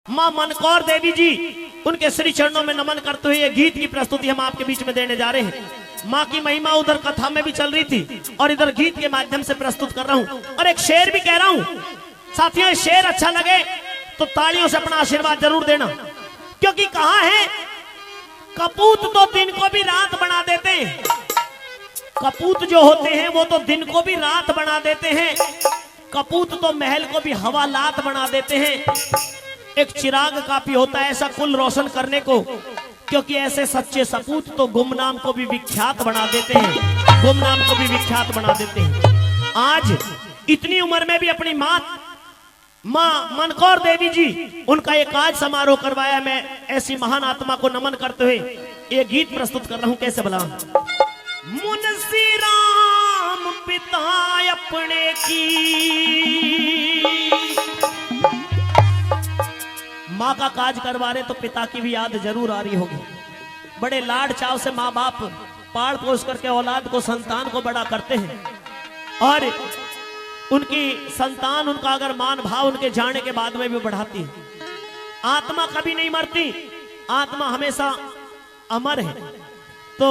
मां मनकौर देवी जी उनके श्री चरणों में नमन करते हुए ये गीत की प्रस्तुति हम आपके बीच में देने जा रहे हैं। माँ की महिमा उधर कथा में भी चल रही थी और इधर गीत के माध्यम से प्रस्तुत कर रहा हूँ और एक शेर भी कह रहा हूँ। साथियों, शेर अच्छा लगे तो तालियों से अपना आशीर्वाद जरूर देना, क्योंकि कहा है कपूत तो दिन को भी रात बना देते हैं। कपूत जो होते हैं वो तो दिन को भी रात बना देते हैं, कपूत तो महल को भी हवालात बना देते हैं। एक चिराग काफी होता है ऐसा कुल रोशन करने को, क्योंकि ऐसे सच्चे सपूत तो गुमनाम को भी विख्यात बना देते हैं, गुमनाम को भी विख्यात बना देते हैं। आज इतनी उम्र में भी अपनी मां मनकौर देवी जी उनका एक आज समारोह करवाया। मैं ऐसी महान आत्मा को नमन करते हुए ये गीत प्रस्तुत कर रहा हूं। कैसे बला मुंशी राम पिता अपने की, माँ का काज करवा रहे तो पिता की भी याद जरूर आ रही होगी। बड़े लाड चाव से माँ बाप पाल पोस करके औलाद को, संतान को बड़ा करते हैं और उनकी संतान उनका अगर मान भाव उनके जाने के बाद में भी बढ़ाती है। आत्मा कभी नहीं मरती, आत्मा हमेशा अमर है। तो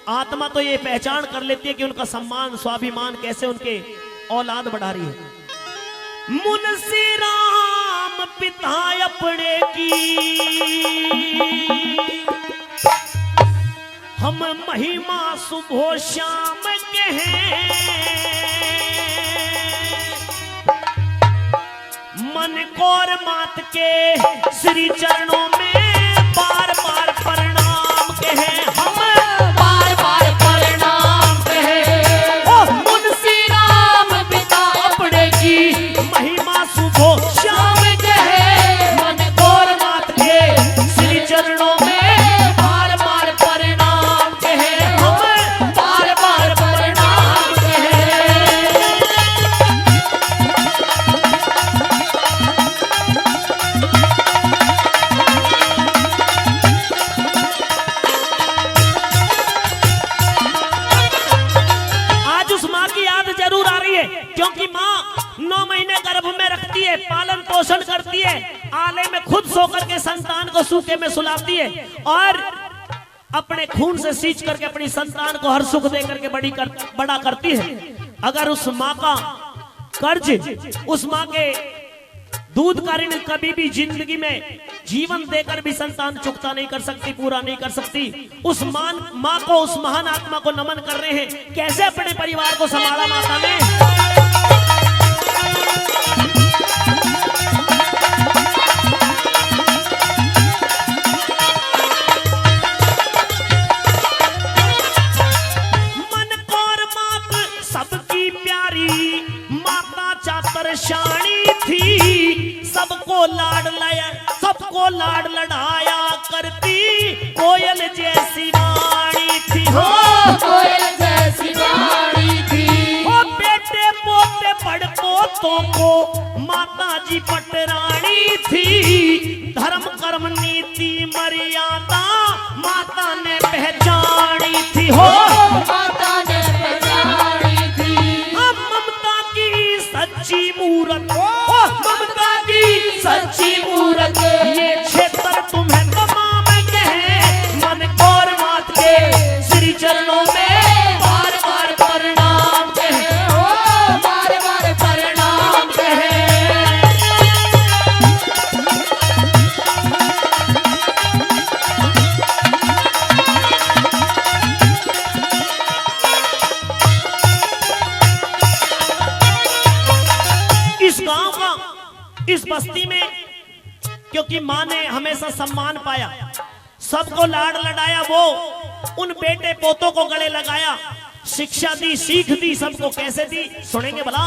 आत्मा तो ये पहचान कर लेती है कि उनका सम्मान स्वाभिमान कैसे उनके औलाद बढ़ा रही है। मुंशी राम पिता अपने की, हम महिमा सुबह शाम के हैं। मनकौर मात के श्री चरणों में बार बार प्रणाम कहे, हम बार बार प्रणाम कहे। ओ मुंशी राम पिता अपने की, महिमा सुबह शाम कहे। मनकौर मात के श्री चरणों में बार बार प्रणाम कहे, हम बार बार प्रणाम कहे। क्योंकि माँ 9 महीने गर्भ में रखती है, पालन पोषण करती है, आले में खुद सो करके संतान को सूखे में सुलाती है और अपने खून से सींच करके अपनी संतान को हर सुख दे करके बड़ा करती है। अगर उस माँ का कर्ज, उस माँ के दूध का ऋण कभी भी जिंदगी में जीवन देकर भी संतान चुकता नहीं कर सकती, पूरा नहीं कर सकती। उस माँ को, उस महान आत्मा को नमन कर रहे हैं। कैसे अपने परिवार को संभाला माता ने। मनकौर मात सबकी प्यारी, माता चातरशाणी थी, सबको लाड लड़ाया करती, कोयल जैसी वाणी थी। हो कोयल जैसी वाणी थी। हो बेटे पोते बड़ पोतों को माता जी पटरानी थी, धर्म कर्म नीति मर्यादा माता ने पहचानी थी। हो माता ने पहचानी थी। हम ममता की सच्ची मूरत, ममता की सच्ची मूरत, ये क्षेत्र तुम्हें तमाम कहे। मनकौर मात के श्री चरणों में बार बार प्रणाम कहे, ओ बार बार प्रणाम कहे। इस गांव का, इस बस्ती में क्योंकि माँ ने हमेशा सम्मान पाया, सबको लाड लड़ाया, वो उन बेटे पोतों को गले लगाया, शिक्षा दी, सीख दी। सबको कैसे दी सुनेंगे भला।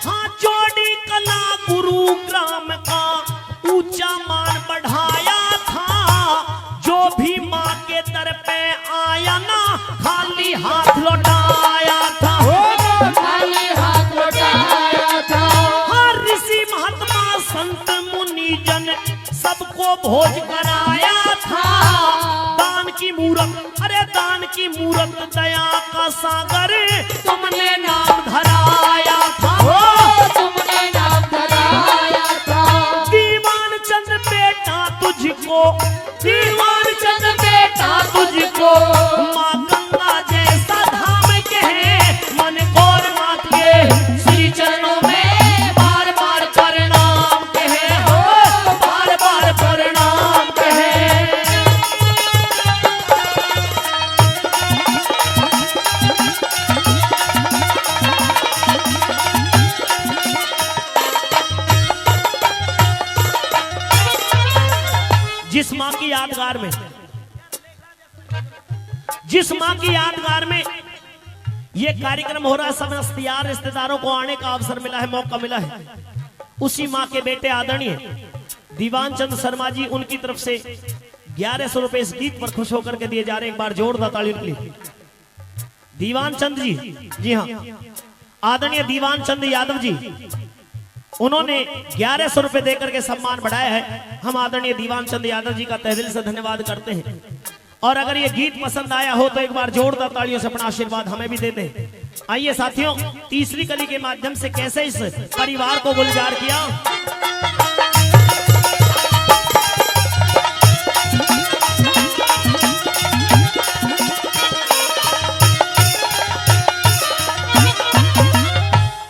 हाँ, जोड़ी कला गुरु ग्राम का ऊंचा मान बढ़ाया था, जो भी माँ के दर पे आया ना खाली हाथ लौटाया था। खाली हाथ लौटाया था। हर ऋषि महात्मा संत मुनि जन सबको भोज कराया था। दान की मूरत, अरे दान की मूरत दया का सागर तुमने नाम धराया था, तुमने नाम धराया था। दीवान चंद बेटा तुझको, दीवान चंद बेटा तुझको, माँ गंगा जैसा धाम कहे मन गौर नाथ के श्री चरणों में बार बार प्रणाम कहे हो, बार बार प्रणाम कहे। जिस माँ की यादगार में, जिस माँ की यादगार में ये कार्यक्रम हो रहा है, सब रिश्तेदारों को आने का अवसर मिला है, मौका मिला है, उसी माँ के बेटे आदरणीय दीवान चंद शर्मा जी, उनकी तरफ से 1100 रुपए इस गीत पर खुश होकर के दिए जा रहे हैं। एक बार जोरदार ताली के लिए दीवान चंद जी, जी हाँ, आदरणीय दीवान चंद यादव जी, उन्होंने 1100 रुपए देकर के सम्मान बढ़ाया है। हम आदरणीय दीवान चंद यादव जी का तहे दिल से धन्यवाद करते हैं। और अगर ये गीत पसंद आया हो तो एक बार जोरदार तालियों से अपना आशीर्वाद हमें भी दे दें। आइए साथियों, तीसरी कली के माध्यम से कैसे इस परिवार को गुलजार किया।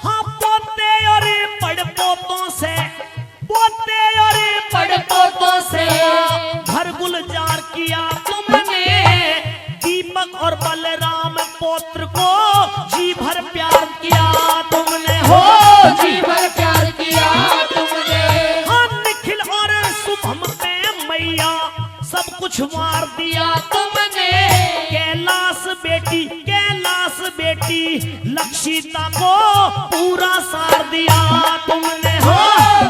हाँ, पोते और पड़पोतों से, पोते और पड़पोतों से घर गुलजार किया तुमने, दीपक और बलराम पौत्र को जी भर प्यार किया तुमने, हो जी भर प्यार किया तुमने। हाँ, निखिल और शुभम पे मैया सब कुछ मार दिया तुमने, कैलाश बेटी, कैलाश बेटी लक्षिता को पूरा सार दिया तुमने, हो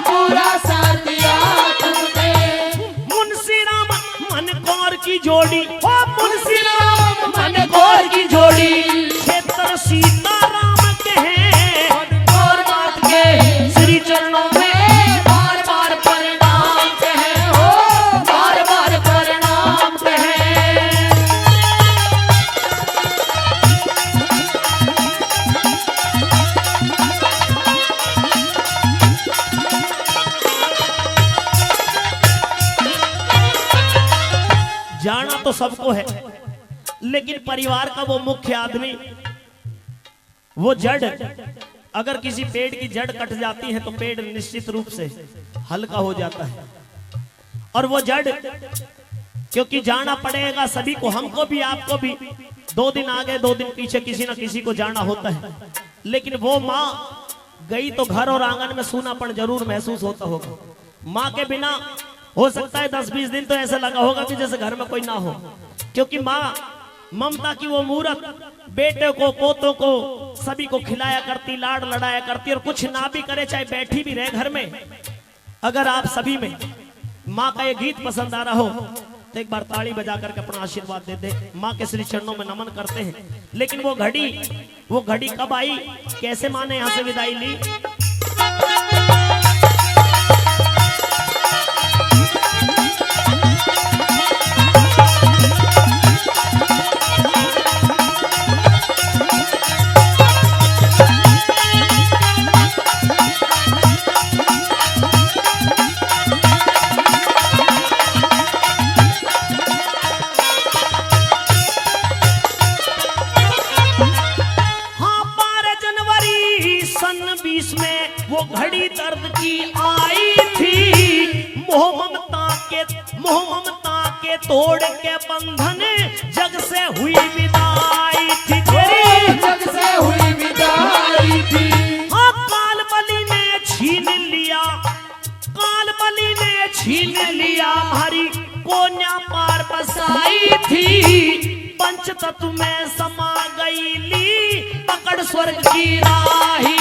पूरा सार दिया तुमने। मुंशी राम मन कौर की जोड़ी, हो मुंशी राम मन गौर की जोड़ी, क्षेत्र सीताराम के हैं गौर नाथ के श्री चरणों में बार बार प्रणाम कहे हो, बार बार प्रणाम कहे। जाना तो सबको है, लेकिन परिवार का वो मुख्य आदमी, वो जड़, अगर किसी पेड़ की जड़ कट जाती है तो पेड़ निश्चित रूप से हल्का हो जाता है। और वो जड़, क्योंकि जाना पड़ेगा सभी को, हमको भी आपको भी, 2 दिन आगे 2 दिन पीछे किसी ना किसी को जाना होता है। लेकिन वो माँ गई तो घर और आंगन में सूनापन जरूर महसूस होता होगा। माँ के बिना हो सकता है 10-20 दिन तो ऐसा लगा होगा कि जैसे घर में कोई ना हो, क्योंकि माँ ममता की वो मूरत बेटे को, पोतों को, सभी को खिलाया करती, लाड लड़ाया करती, और कुछ ना भी करे, चाहे बैठी भी रहे घर में। अगर आप सभी में माँ का ये गीत पसंद आ रहा हो तो एक बार ताली बजा करके अपना आशीर्वाद दे दे। माँ के श्री चरणों में नमन करते हैं। लेकिन वो घड़ी कब आई, कैसे माँ ने यहाँ से विदाई ली। वो घड़ी दर्द की आई थी, मोह ममता के तोड़ के बंधन जग से हुई विदाई थी, तेरी जग से हुई विदाई थी। हाँ, काल बलि ने छीन लिया हमारी कोन्या पार बसाई थी, पंच तत्व में समा गई ली पकड़ स्वर्ग की राही।